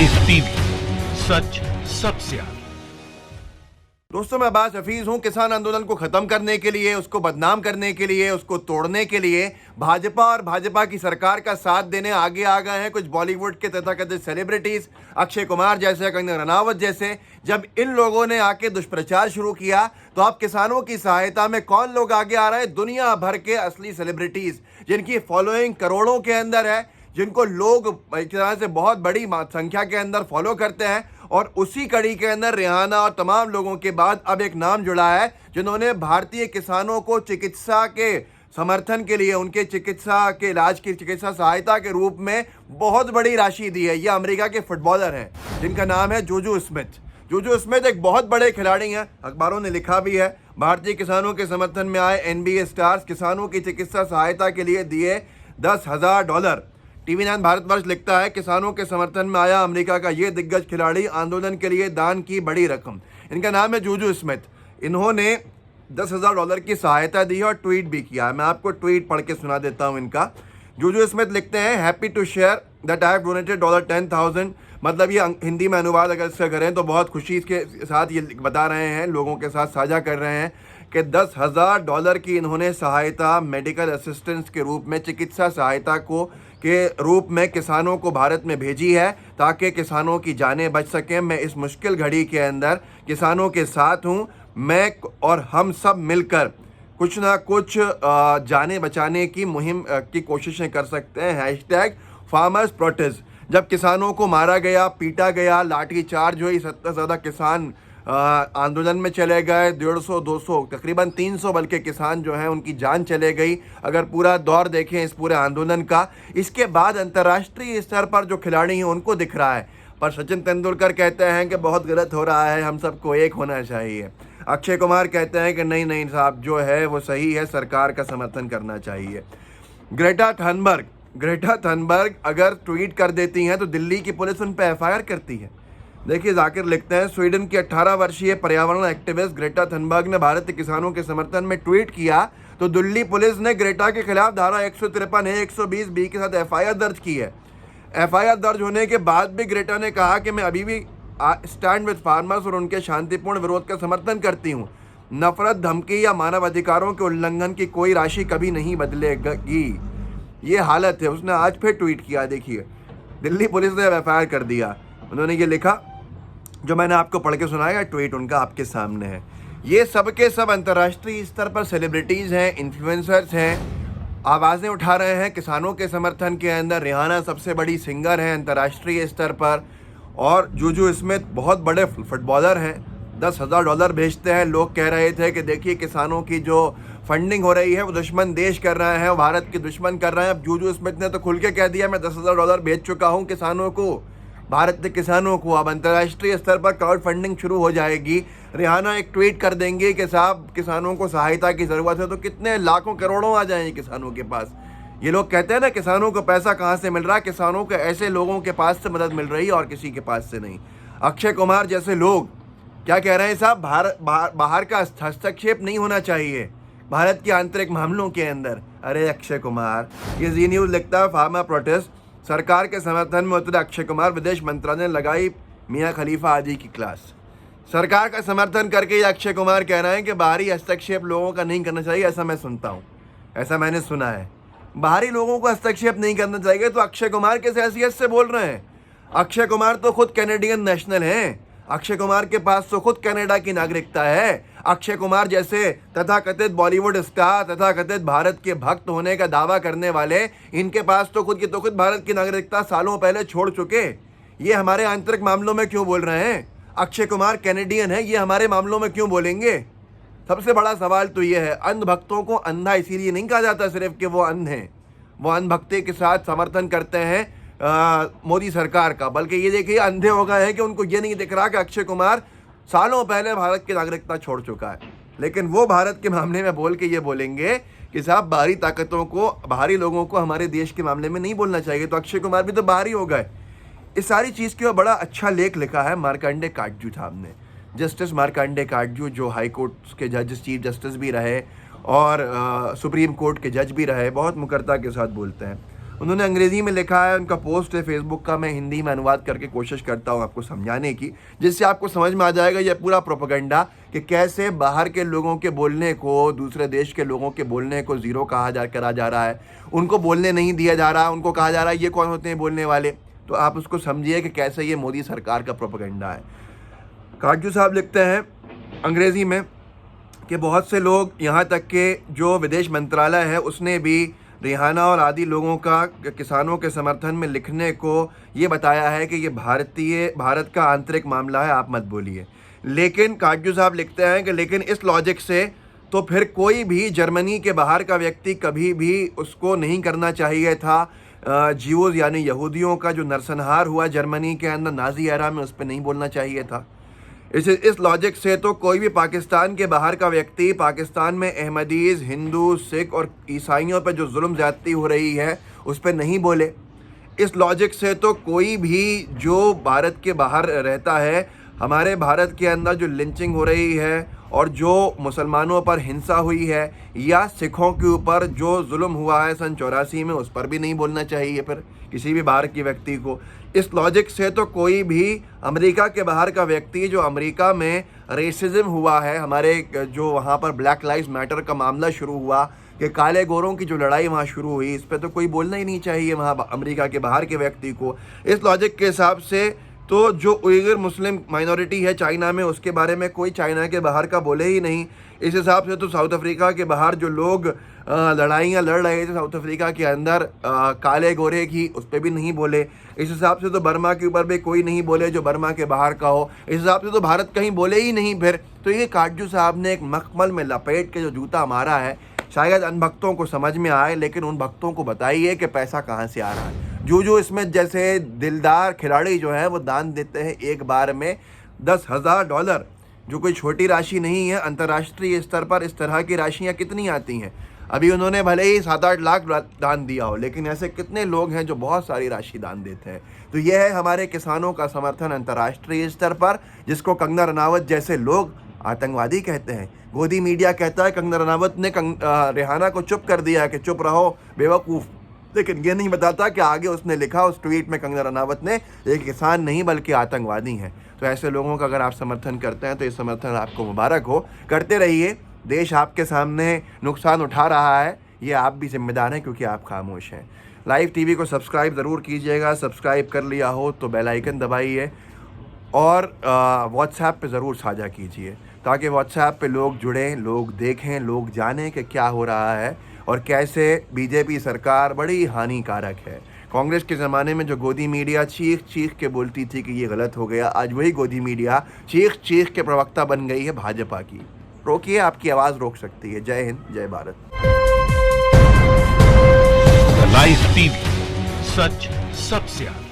Live TV, सच सबसे आगे। दोस्तों, मैं अब्बास हफीज हूं। किसान आंदोलन को खत्म करने के लिए, उसको बदनाम करने के लिए, उसको तोड़ने के लिए भाजपा और भाजपा की सरकार का साथ देने आगे आ गए हैं कुछ बॉलीवुड के तथाकथित सेलिब्रिटीज, अक्षय कुमार जैसे, कंगना रनावत जैसे। जब इन लोगों ने आके दुष्प्रचार शुरू किया तो अब किसानों की सहायता में कौन लोग आगे आ रहे हैं? दुनिया भर के असली सेलिब्रिटीज जिनकी फॉलोइंग करोड़ों के अंदर है, जिनको लोग एक तरह से बहुत बड़ी संख्या के अंदर फॉलो करते हैं। और उसी कड़ी के अंदर रिहाना और तमाम लोगों के बाद अब एक नाम जुड़ा है जिन्होंने भारतीय किसानों को चिकित्सा के समर्थन के लिए, उनके चिकित्सा के इलाज की चिकित्सा सहायता के रूप में बहुत बड़ी राशि दी है। ये अमेरिका के फुटबॉलर हैं जिनका नाम है जुजू स्मिथ। जुजू स्मिथ एक बहुत बड़े खिलाड़ी हैं, अखबारों ने लिखा भी है। भारतीय किसानों के समर्थन में आए NBA स्टार्स किसानों की चिकित्सा सहायता के लिए दिए $10,000। टीवी 9 भारतवर्ष लिखता है, किसानों के समर्थन में आया अमेरिका का ये दिग्गज खिलाड़ी, आंदोलन के लिए दान की बड़ी रकम। इनका नाम है जुजू स्मिथ। इन्होंने $10,000 की सहायता दी है और ट्वीट भी किया है। मैं आपको ट्वीट पढ़ के सुना देता हूं इनका। जुजू स्मिथ लिखते हैं, happy to share that I have donated $10,000। मतलब ये हिंदी में अनुवाद अगर इसका करें तो बहुत खुशी के साथ ये बता रहे हैं, लोगों के साथ साझा कर रहे हैं कि $10,000 की इन्होंने सहायता मेडिकल असिस्टेंस के रूप में, चिकित्सा सहायता के रूप में किसानों को भारत में भेजी है ताकि किसानों की जानें बच सकें। मैं इस मुश्किल घड़ी के अंदर किसानों के साथ हूं। मैं और हम सब मिलकर कुछ ना कुछ जानें बचाने की मुहिम की कोशिशें कर सकते हैं। #Farmers protest. जब किसानों को मारा गया, पीटा गया, लाठी चार्ज हुई, 70 से ज़्यादा किसान आंदोलन में चले गए, 150, 200, तकरीबन 300 बल्कि किसान जो हैं उनकी जान चले गई। अगर पूरा दौर देखें इस पूरे आंदोलन का, इसके बाद अंतर्राष्ट्रीय स्तर पर जो खिलाड़ी हैं उनको दिख रहा है। पर सचिन तेंदुलकर कहते हैं कि बहुत गलत हो रहा है, हम सबको एक होना चाहिए। अक्षय कुमार कहते हैं कि नहीं नहीं साहब, जो है वो सही है, सरकार का समर्थन करना चाहिए। ग्रेटा थनबर्ग अगर ट्वीट कर देती हैं तो दिल्ली की पुलिस उन पर FIR करती है। देखिए, जाकिर लिखते हैं, स्वीडन की 18 वर्षीय पर्यावरण एक्टिविस्ट ग्रेटा थनबर्ग ने भारतीय किसानों के समर्थन में ट्वीट किया तो दिल्ली पुलिस ने ग्रेटा के खिलाफ धारा 153A, 120B के साथ FIR दर्ज की है। FIR दर्ज होने के बाद भी ग्रेटा ने कहा कि मैं अभी भी स्टैंड विद फार्मर्स और उनके शांतिपूर्ण विरोध का समर्थन करती हूँ। नफरत, धमकी या मानव अधिकारों के उल्लंघन की कोई राशि कभी नहीं बदलेगी। ये हालत है। उसने आज फिर ट्वीट किया। देखिए, दिल्ली पुलिस ने FIR कर दिया। उन्होंने ये लिखा जो मैंने आपको पढ़ के सुनाया, ट्वीट उनका आपके सामने है। ये सब के सब अंतर्राष्ट्रीय स्तर पर सेलिब्रिटीज़ हैं, इन्फ्लुएंसर्स हैं, आवाज़ें उठा रहे हैं किसानों के समर्थन के अंदर। रिहाना सबसे बड़ी सिंगर हैं अंतर्राष्ट्रीय स्तर पर, और जुजू स्मिथ बहुत बड़े फुटबॉलर हैं, $10,000 भेजते हैं। लोग कह रहे थे कि देखिए किसानों की जो फंडिंग हो रही है वो दुश्मन देश कर रहे हैं, वो भारत के दुश्मन कर रहे हैं। अब जुजू स्मिथ ने तो खुल के कह दिया, मैं $10,000 भेज चुका हूँ किसानों को, भारत के किसानों को। अब अंतर्राष्ट्रीय स्तर पर क्राउड फंडिंग शुरू हो जाएगी। रिहाना एक ट्वीट कर देंगे कि साहब किसानों को सहायता की ज़रूरत है, तो कितने लाखों करोड़ों आ जाएंगे किसानों के पास। ये लोग कहते हैं ना, किसानों को पैसा कहाँ से मिल रहा है? किसानों को ऐसे लोगों के पास से मदद मिल रही है और किसी के पास से नहीं। अक्षय कुमार जैसे लोग क्या कह रहे हैं साहब, बाहर का हस्तक्षेप नहीं होना चाहिए भारत के आंतरिक मामलों के अंदर। अरे अक्षय कुमार, ये जी न्यूज़ लिखता है, फार्मर प्रोटेस्ट, सरकार के समर्थन में उतरे अक्षय कुमार, विदेश मंत्रालय ने लगाई मियां खलीफा आदि की क्लास। सरकार का समर्थन करके ये अक्षय कुमार कह रहे हैं कि बाहरी हस्तक्षेप लोगों का नहीं करना चाहिए। ऐसा मैं सुनता हूँ, ऐसा मैंने सुना है, बाहरी लोगों को हस्तक्षेप नहीं करना चाहिए। तो अक्षय कुमार किस हैसियत से बोल रहे हैं? अक्षय कुमार तो खुद कैनेडियन नेशनल हैं। अक्षय कुमार के पास तो खुद कनाडा की नागरिकता है। अक्षय कुमार जैसे तथाकथित बॉलीवुड स्टार, तथाकथित भारत के भक्त होने का दावा करने वाले, इनके पास तो खुद भारत की नागरिकता सालों पहले छोड़ चुके। ये हमारे आंतरिक मामलों में क्यों बोल रहे हैं? अक्षय कुमार कैनेडियन है, ये हमारे मामलों में क्यों बोलेंगे? सबसे बड़ा सवाल तो ये है। अंध भक्तों को अंधा इसीलिए नहीं कहा जाता सिर्फ कि वो अंध हैं, वो अंध भक्ति के साथ समर्थन करते हैं मोदी सरकार का, बल्कि ये देखिए अंधे हो गए हैं कि उनको ये नहीं दिख रहा कि अक्षय कुमार सालों पहले भारत की नागरिकता छोड़ चुका है। लेकिन वो भारत के मामले में बोल के ये बोलेंगे कि साहब बाहरी ताकतों को, बाहरी लोगों को हमारे देश के मामले में नहीं बोलना चाहिए। तो अक्षय कुमार भी तो बाहरी हो गए। इस सारी चीज़ के बड़ा अच्छा लेख लिखा है मार्कंडे काटजू साहब ने, जस्टिस मार्कंडे काटजू, जो हाई कोर्ट के जज, चीफ जस्टिस भी रहे और सुप्रीम कोर्ट के जज भी रहे, बहुत मुकरता के साथ बोलते हैं। उन्होंने अंग्रेजी में लिखा है, उनका पोस्ट है फेसबुक का, मैं हिंदी में अनुवाद करके कोशिश करता हूँ आपको समझाने की, जिससे आपको समझ में आ जाएगा यह पूरा प्रोपेगेंडा कि कैसे बाहर के लोगों के बोलने को, दूसरे देश के लोगों के बोलने को ज़ीरो करा जा रहा है, उनको बोलने नहीं दिया जा रहा, उनको कहा जा रहा है ये कौन होते हैं बोलने वाले। तो आप उसको समझिए कि कैसे ये मोदी सरकार का प्रोपेगेंडा है। काटजू साहब लिखते हैं अंग्रेज़ी में कि बहुत से लोग, यहाँ तक कि जो विदेश मंत्रालय है उसने भी रिहाना और आदि लोगों का किसानों के समर्थन में लिखने को ये बताया है कि ये भारत का आंतरिक मामला है, आप मत बोलिए। लेकिन काटजू साहब लिखते हैं कि लेकिन इस लॉजिक से तो फिर कोई भी जर्मनी के बाहर का व्यक्ति कभी भी उसको नहीं करना चाहिए था। जीवोज यानी यहूदियों का जो नरसंहार हुआ जर्मनी के अंदर नाजी एरा में, उस पर नहीं बोलना चाहिए था। इस लॉजिक से तो कोई भी पाकिस्तान के बाहर का व्यक्ति, पाकिस्तान में अहमदीज़, हिंदू, सिख और ईसाइयों पर जो जुल्म ज़्यादती हो रही है उस पर नहीं बोले। इस लॉजिक से तो कोई भी जो भारत के बाहर रहता है, हमारे भारत के अंदर जो लिंचिंग हो रही है और जो मुसलमानों पर हिंसा हुई है या सिखों के ऊपर जो जुल्म हुआ है सन 84 में, उस पर भी नहीं बोलना चाहिए फिर किसी भी बाहर के व्यक्ति को। इस लॉजिक से तो कोई भी अमेरिका के बाहर का व्यक्ति, जो अमेरिका में रेसिज्म हुआ है, हमारे जो वहाँ पर ब्लैक लाइव्स मैटर का मामला शुरू हुआ कि काले गोरों की जो लड़ाई वहाँ शुरू हुई, इस पर तो कोई बोलना ही नहीं चाहिए वहाँ अमेरिका के बाहर के व्यक्ति को। इस लॉजिक के हिसाब से तो जो उइगर मुस्लिम माइनॉरिटी है चाइना में, उसके बारे में कोई चाइना के बाहर का बोले ही नहीं। इस हिसाब से तो साउथ अफ्रीका के बाहर जो लोग लड़ाइयाँ लड़ रहे थे साउथ अफ्रीका के अंदर काले गोरे की, उस पर भी नहीं बोले। इस हिसाब से तो बर्मा के ऊपर भी कोई नहीं बोले जो बर्मा के बाहर का हो। इस हिसाब से तो भारत कहीं बोले ही नहीं फिर। तो ये काटजू साहब ने एक मखमल में लपेट के जो जूता मारा है, शायद अन भक्तों को समझ में आए, लेकिन उन भक्तों को बताइए कि पैसा कहाँ से आ रहा है। जो इसमें जैसे दिलदार खिलाड़ी जो है वो दान देते हैं एक बार में $10,000, जो कोई छोटी राशि नहीं है। अंतर्राष्ट्रीय स्तर पर इस तरह की राशियाँ कितनी आती हैं। अभी उन्होंने भले ही 7-8 लाख दान दिया हो, लेकिन ऐसे कितने लोग हैं जो बहुत सारी राशि दान देते हैं। तो यह है हमारे किसानों का समर्थन अंतर्राष्ट्रीय स्तर पर, जिसको कंगना रनावत जैसे लोग आतंकवादी कहते हैं। गोदी मीडिया कहता है कंगना रनावत ने रिहाना को चुप कर दिया कि चुप रहो बेवकूफ़, लेकिन ये नहीं बताता कि आगे उसने लिखा उस ट्वीट में कंगना रनावत ने, एक किसान नहीं बल्कि आतंकवादी हैं। तो ऐसे लोगों का अगर आप समर्थन करते हैं तो ये समर्थन आपको मुबारक हो, करते रहिए। देश आपके सामने नुकसान उठा रहा है, ये आप भी जिम्मेदार हैं क्योंकि आप खामोश हैं। लाइव टीवी को सब्सक्राइब ज़रूर कीजिएगा, सब्सक्राइब कर लिया हो तो बेल आइकन दबाइए और व्हाट्सएप पे ज़रूर साझा कीजिए, ताकि व्हाट्सएप पे लोग जुड़ें, लोग देखें, लोग जानें कि क्या हो रहा है और कैसे बीजेपी सरकार बड़ी हानिकारक है। कांग्रेस के ज़माने में जो गोदी मीडिया चीख चीख के बोलती थी कि ये गलत हो गया, आज वही गोदी मीडिया चीख चीख के प्रवक्ता बन गई है भाजपा की। रोकिए, आपकी आवाज़ रोक सकती है। जय हिंद, जय भारत। लाइव टीवी, सच सबसे आगे।